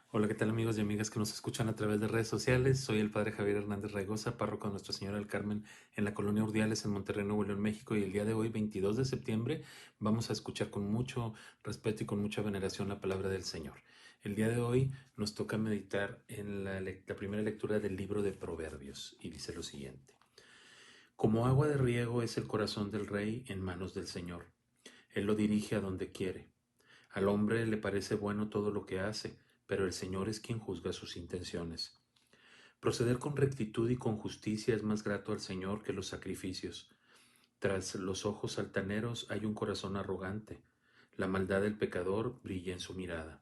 Hola, ¿qué tal amigos y amigas que nos escuchan a través de redes sociales? Soy el Padre Javier Hernández Raigosa, párroco de Nuestra Señora del Carmen en la colonia Urdiales en Monterrey, Nuevo León, México. Y el día de hoy, 22 de septiembre, vamos a escuchar con mucho respeto y con mucha veneración la palabra del Señor. El día de hoy nos toca meditar en la primera lectura del libro de Proverbios y dice lo siguiente. Como agua de riego es el corazón del rey en manos del Señor. Él lo dirige a donde quiere. Al hombre le parece bueno todo lo que hace, pero el Señor es quien juzga sus intenciones. Proceder con rectitud y con justicia es más grato al Señor que los sacrificios. Tras los ojos altaneros hay un corazón arrogante. La maldad del pecador brilla en su mirada.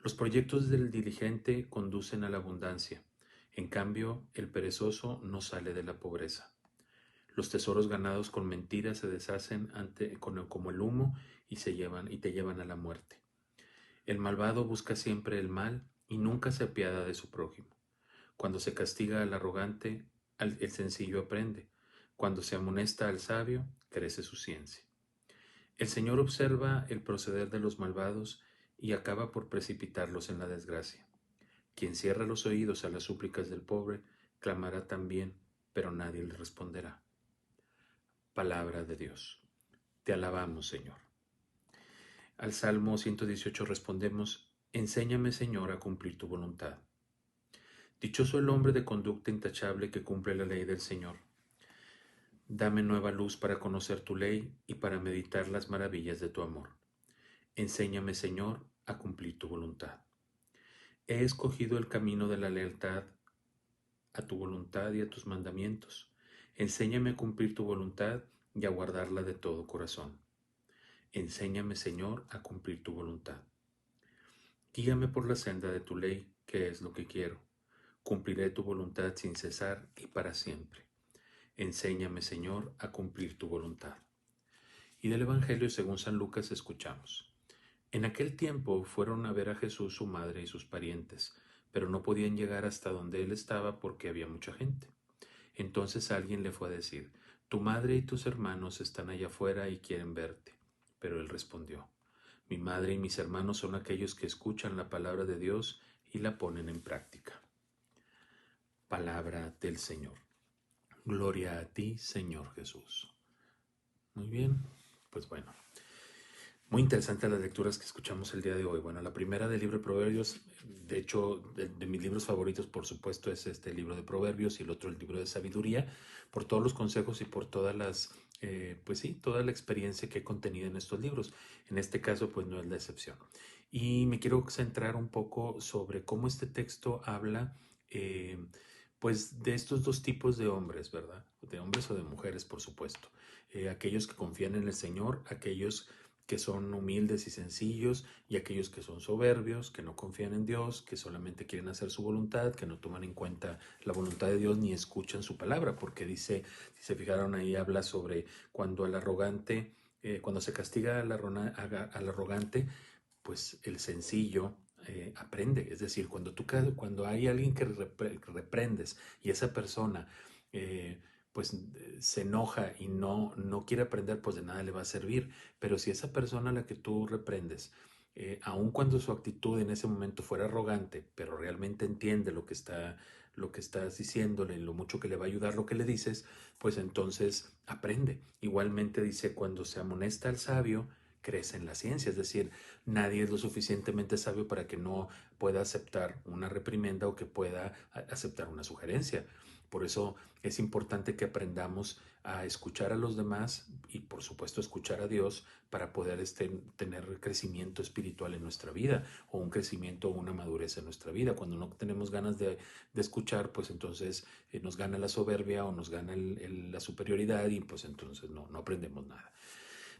Los proyectos del diligente conducen a la abundancia. En cambio, el perezoso no sale de la pobreza. Los tesoros ganados con mentiras se deshacen como el humo y te llevan a la muerte. El malvado busca siempre el mal y nunca se apiada de su prójimo. Cuando se castiga al arrogante, el sencillo aprende. Cuando se amonesta al sabio, crece su ciencia. El Señor observa el proceder de los malvados y acaba por precipitarlos en la desgracia. Quien cierra los oídos a las súplicas del pobre, clamará también, pero nadie le responderá. Palabra de Dios. Te alabamos, Señor. Al Salmo 118 respondemos, Enséñame, Señor, a cumplir tu voluntad. Dichoso el hombre de conducta intachable que cumple la ley del Señor. Dame nueva luz para conocer tu ley y para meditar las maravillas de tu amor. Enséñame, Señor, a cumplir tu voluntad. He escogido el camino de la lealtad a tu voluntad y a tus mandamientos. Enséñame a cumplir tu voluntad y a guardarla de todo corazón. Enséñame, Señor, a cumplir tu voluntad. Guíame por la senda de tu ley, que es lo que quiero. Cumpliré tu voluntad sin cesar y para siempre. Enséñame, Señor, a cumplir tu voluntad. Y del Evangelio según San Lucas escuchamos. En aquel tiempo fueron a ver a Jesús su madre y sus parientes, pero no podían llegar hasta donde él estaba porque había mucha gente. Entonces alguien le fue a decir, tu madre y tus hermanos están allá afuera y quieren verte. Pero él respondió, mi madre y mis hermanos son aquellos que escuchan la palabra de Dios y la ponen en práctica. Palabra del Señor. Gloria a ti, Señor Jesús. Muy bien, pues bueno. Muy interesante las lecturas que escuchamos el día de hoy. Bueno, la primera del libro de Proverbios, de hecho, de mis libros favoritos, por supuesto, es este libro de Proverbios y el otro el libro de Sabiduría, por todos los consejos y por todas las, pues sí, toda la experiencia que he contenido en estos libros. En este caso, pues no es la excepción. Y me quiero centrar un poco sobre cómo este texto habla, pues, de estos dos tipos de hombres, ¿verdad? De hombres o de mujeres, por supuesto. Aquellos que confían en el Señor, aquellos que son humildes y sencillos, y aquellos que son soberbios, que no confían en Dios, que solamente quieren hacer su voluntad, que no toman en cuenta la voluntad de Dios ni escuchan su palabra, porque dice, si se fijaron ahí, habla sobre cuando al arrogante, cuando se castiga al arrogante, pues el sencillo aprende. Es decir, cuando hay alguien que reprendes y esa persona pues se enoja y no quiere aprender, pues de nada le va a servir. Pero si esa persona a la que tú reprendes, aun cuando su actitud en ese momento fuera arrogante, pero realmente entiende lo que estás diciéndole, lo mucho que le va a ayudar lo que le dices, pues entonces aprende. Igualmente dice, cuando se amonesta al sabio, crece en la ciencia, es decir, nadie es lo suficientemente sabio para que no pueda aceptar una reprimenda o que pueda aceptar una sugerencia. Por eso es importante que aprendamos a escuchar a los demás y por supuesto escuchar a Dios para poder tener crecimiento espiritual en nuestra vida o un crecimiento o una madurez en nuestra vida. Cuando no tenemos ganas de escuchar, pues entonces nos gana la soberbia o nos gana la superioridad y pues entonces no aprendemos nada.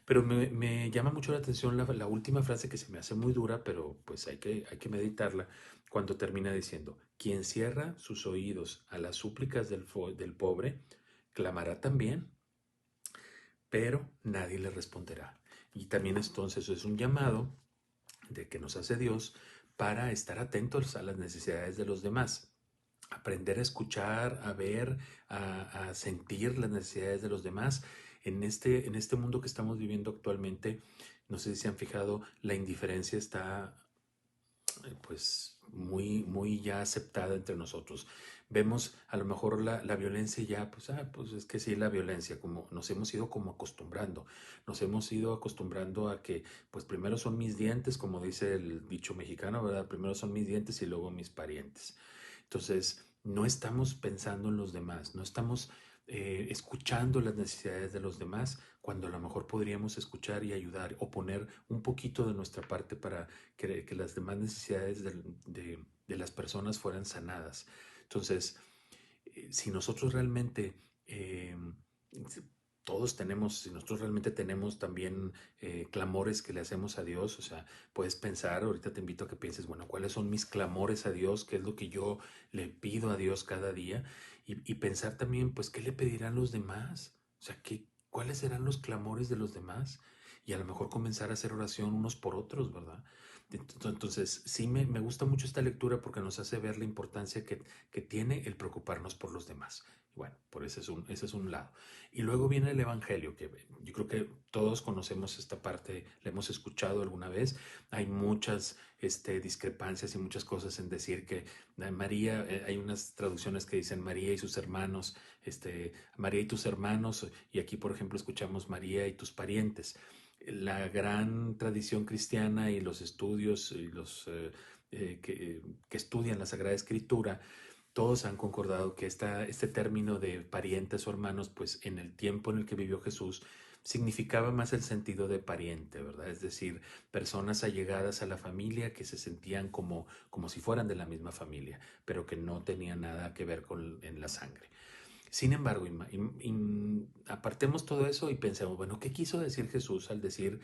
Pero me llama mucho la atención la última frase que se me hace muy dura, pero pues hay que meditarla, cuando termina diciendo, quien cierra sus oídos a las súplicas del pobre, clamará también, pero nadie le responderá. Y también entonces es un llamado de que nos hace Dios para estar atentos a las necesidades de los demás. Aprender a escuchar, a ver, a sentir las necesidades de los demás. En este mundo que estamos viviendo actualmente, no sé si se han fijado, la indiferencia está pues muy ya aceptada entre nosotros. Vemos a lo mejor la violencia ya, pues es que sí, la violencia, como nos hemos ido como acostumbrando, nos hemos ido acostumbrando a que, pues primero son mis dientes, como dice el dicho mexicano, ¿verdad? Primero son mis dientes y luego mis parientes. Entonces, no estamos pensando en los demás, no estamos escuchando las necesidades de los demás, cuando a lo mejor podríamos escuchar y ayudar o poner un poquito de nuestra parte para que las demás necesidades de las personas fueran sanadas. Entonces, si nosotros realmente, todos tenemos, si nosotros realmente tenemos también clamores que le hacemos a Dios, o sea, puedes pensar, ahorita te invito a que pienses, bueno, ¿cuáles son mis clamores a Dios? ¿Qué es lo que yo le pido a Dios cada día? Y pensar también, pues, ¿qué le pedirán los demás? O sea, ¿cuáles serán los clamores de los demás? Y a lo mejor comenzar a hacer oración unos por otros, ¿verdad? Entonces, sí me gusta mucho esta lectura porque nos hace ver la importancia que tiene el preocuparnos por los demás. Bueno, por ese es un lado. Y luego viene el Evangelio, que yo creo que todos conocemos esta parte, la hemos escuchado alguna vez. Hay muchas discrepancias y muchas cosas en decir que María, hay unas traducciones que dicen María y sus hermanos, María y tus hermanos, y aquí por ejemplo escuchamos María y tus parientes. La gran tradición cristiana y los estudios y los que estudian la Sagrada Escritura, todos han concordado que este término de parientes o hermanos, pues en el tiempo en el que vivió Jesús, significaba más el sentido de pariente, ¿verdad? Es decir, personas allegadas a la familia que se sentían como si fueran de la misma familia, pero que no tenían nada que ver en la sangre. Sin embargo, apartemos todo eso y pensemos, bueno, ¿qué quiso decir Jesús al decir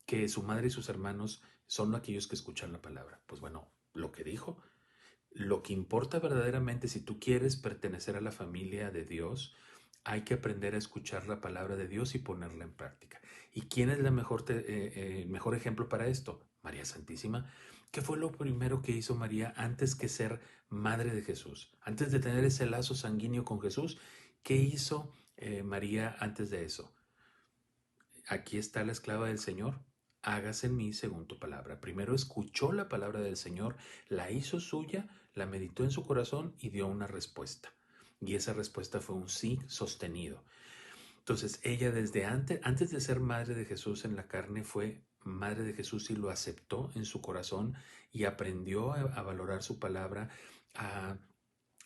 que su madre y sus hermanos son aquellos que escuchan la palabra? Pues bueno, lo que dijo, lo que importa verdaderamente, si tú quieres pertenecer a la familia de Dios, hay que aprender a escuchar la palabra de Dios y ponerla en práctica. ¿Y quién es el mejor ejemplo para esto? María Santísima. ¿Qué fue lo primero que hizo María antes que ser madre de Jesús? Antes de tener ese lazo sanguíneo con Jesús, ¿qué hizo María antes de eso? Aquí está la esclava del Señor, hágase en mí según tu palabra. Primero escuchó la palabra del Señor, la hizo suya, la meditó en su corazón y dio una respuesta. Y esa respuesta fue un sí sostenido. Entonces ella desde antes de ser madre de Jesús en la carne, fue madre de Jesús y lo aceptó en su corazón y aprendió a valorar su palabra, a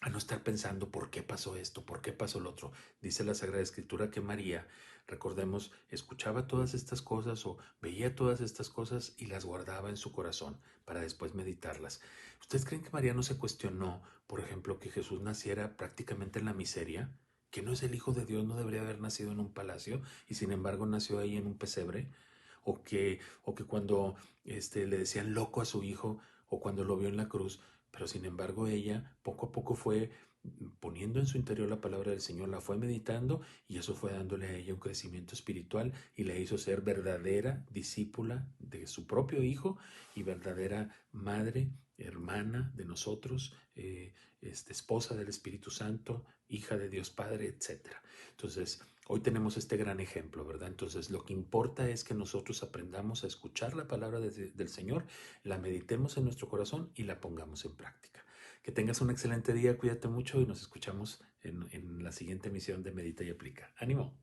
no estar pensando por qué pasó esto, por qué pasó lo otro. Dice la Sagrada Escritura que María, recordemos, escuchaba todas estas cosas o veía todas estas cosas y las guardaba en su corazón para después meditarlas. ¿Ustedes creen que María no se cuestionó, por ejemplo, que Jesús naciera prácticamente en la miseria? ¿Que no es el Hijo de Dios, no debería haber nacido en un palacio y sin embargo nació ahí en un pesebre? ¿O que cuando le decían loco a su hijo o cuando lo vio en la cruz, pero sin embargo ella poco a poco fue poniendo en su interior la palabra del Señor, la fue meditando y eso fue dándole a ella un crecimiento espiritual y la hizo ser verdadera discípula de su propio Hijo y verdadera madre, hermana de nosotros, esposa del Espíritu Santo, hija de Dios Padre, etcétera. Entonces, hoy tenemos este gran ejemplo, ¿verdad? Entonces, lo que importa es que nosotros aprendamos a escuchar la palabra del Señor, la meditemos en nuestro corazón y la pongamos en práctica. Que tengas un excelente día, cuídate mucho y nos escuchamos en la siguiente emisión de Medita y Aplica. ¡Ánimo!